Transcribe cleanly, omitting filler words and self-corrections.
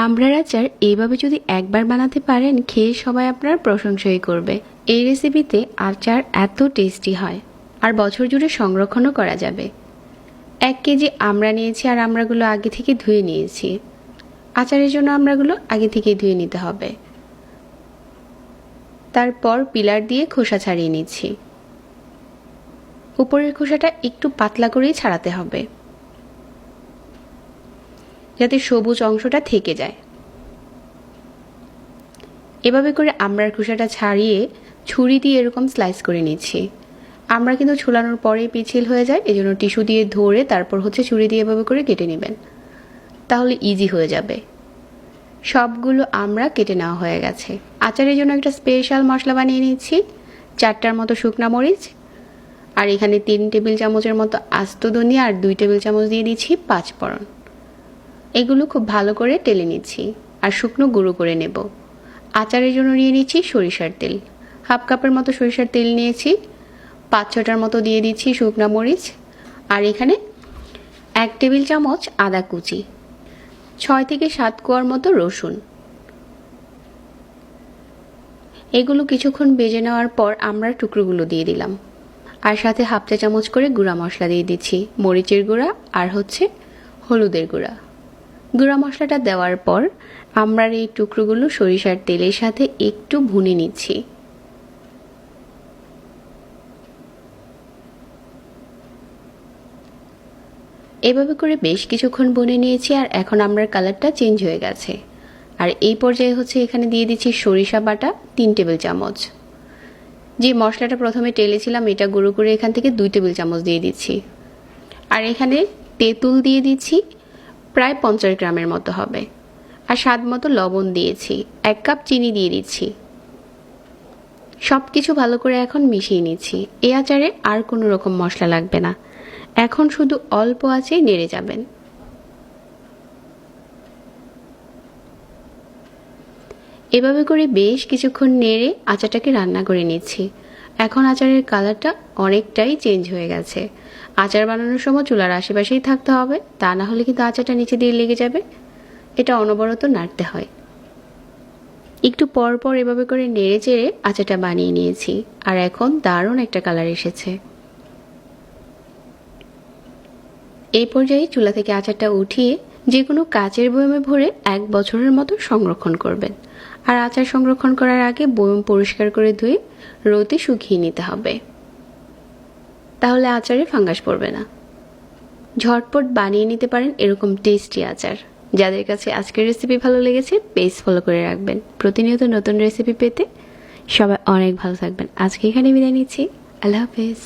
আমড়ার আচার এইভাবে যদি একবার বানাতে পারেন, খেয়ে সবাই আপনার প্রশংসাই করবে। এই রেসিপিতে আচার এত টেস্টি হয়, আর বছর জুড়ে সংরক্ষণও করা যাবে। 1 কেজি আমড়া নিয়েছি, আর আমড়াগুলো আগে থেকে ধুয়ে নিয়েছি। আচারের জন্য আমড়াগুলো আগে থেকেই ধুয়ে নিতে হবে। তারপর পিলার দিয়ে খোসা ছাড়িয়ে নিচ্ছি। উপরের খোসাটা একটু পাতলা করেই ছাড়াতে হবে, যাতে সবুজ অংশটা থেকে যায়। এভাবে করে আমড়ার খোসাটা ছাড়িয়ে ছুরি দিয়ে এরকম স্লাইস করে নিচ্ছি। আমরা কিন্তু ছুলানোর পরেই পিচ্ছিল হয়ে যায়, এজন্য টিস্যু দিয়ে ধরে তারপর ছুরি দিয়ে এভাবে করে কেটে নেবেন, তাহলে ইজি হয়ে যাবে। সবগুলো আমরা কেটে নেওয়া হয়ে গেছে। আচারের জন্য একটা স্পেশাল মশলা বানিয়ে নিচ্ছি। 4টার মতো শুকনা মরিচ, আর এখানে 3 টেবিল চামচের মতো আস্ত ধনিয়া, আর 2 টেবিল চামচ দিয়ে দিচ্ছি 5 ফোড়ন। এগুলো খুব ভালো করে টেলে নিচ্ছি আর শুকনো গুঁড়ো করে নেব। আচারের জন্য নিয়ে নিচ্ছি সরিষার তেল। 1/2 কাপের মতো সরিষার তেল নিয়েছি। 5-6টার মতো দিয়ে দিচ্ছি শুকনা মরিচ, আর এখানে 1 টেবিল চামচ আদা কুচি, 6 থেকে 7 কোয়ার মতো রসুন। এগুলো কিছুক্ষণ ভেজে নেওয়ার পর আমরা টুকরোগুলো দিয়ে দিলাম, আর সাথে 1/2 চা চামচ করে গুঁড়া মশলা দিয়ে দিচ্ছি, মরিচের গুঁড়া আর হলুদের গুঁড়া। গুঁড়া মশলাটা দেওয়ার পর আমরা এই টুকরোগুলো সরিষার তেলের সাথে একটু ভুনে নিচ্ছি। এভাবে করে বেশ কিছুক্ষণ ভুনে নিয়েছি, আর এখন আমড়ার কালারটা চেঞ্জ হয়ে গেছে। আর এই পর্যায়ে এখানে দিয়ে দিচ্ছি সরিষা বাটা 3 টেবিল চামচ। যে মশলাটা প্রথমে টেলেছিলাম এটা গুঁড়ো করে এখান থেকে 2 টেবিল চামচ দিয়ে দিচ্ছি। আর এখানে তেঁতুল দিয়ে দিচ্ছি, প্রায় 50 গ্রামের মতো হবে। আর স্বাদ মতো লবণ দিয়েছি। 1 কাপ চিনি দিয়ে দিচ্ছি। সব কিছু ভালো করে এখন মিশিয়ে নিচ্ছি। এই আচারে আর কোনো রকম মশলা লাগবে না। এখন শুধু অল্প আঁচে নেড়ে যাবেন। এভাবে করে বেশ কিছুক্ষণ নেড়ে আচারটাকে রান্না করে নিচ্ছি। এখন আচারের কালারটা অনেকটাই চেঞ্জ হয়ে গেছে। আচার বানানোর সময় চুলার আশেপাশেই থাকতে হবে, তা না হলে কিন্তু আচারটা নিচে দিয়ে লেগে যাবে। এটা অনবরত নাড়তে হয়। একটু পর পর এভাবে করে নেড়ে চেড়ে আচারটা বানিয়ে নিয়েছি, আর এখন দারুণ একটা কালার এসেছে। এই পর্যায়ে চুলা থেকে আচারটা উঠিয়ে যে কোনো কাচের বয়মে ভরে 1 বছরের মতো সংরক্ষণ করবেন। আর আচার সংরক্ষণ করার আগে বয়ম পরিষ্কার করে ধুয়ে রোদে শুকিয়ে নিতে হবে, তাহলে আচারে ফাঙ্গাস পড়বে না। ঝটপট বানিয়ে নিতে পারেন এরকম টেস্টি আচার। যাদের কাছে আজকের রেসিপি ভালো লেগেছে পেজ ফলো করে রাখবেন প্রতিনিয়ত নতুন রেসিপি পেতে। সবাই অনেক ভালো থাকবেন। আজকে এখানে বিদায় নিচ্ছি। আল্লাহ হাফেজ।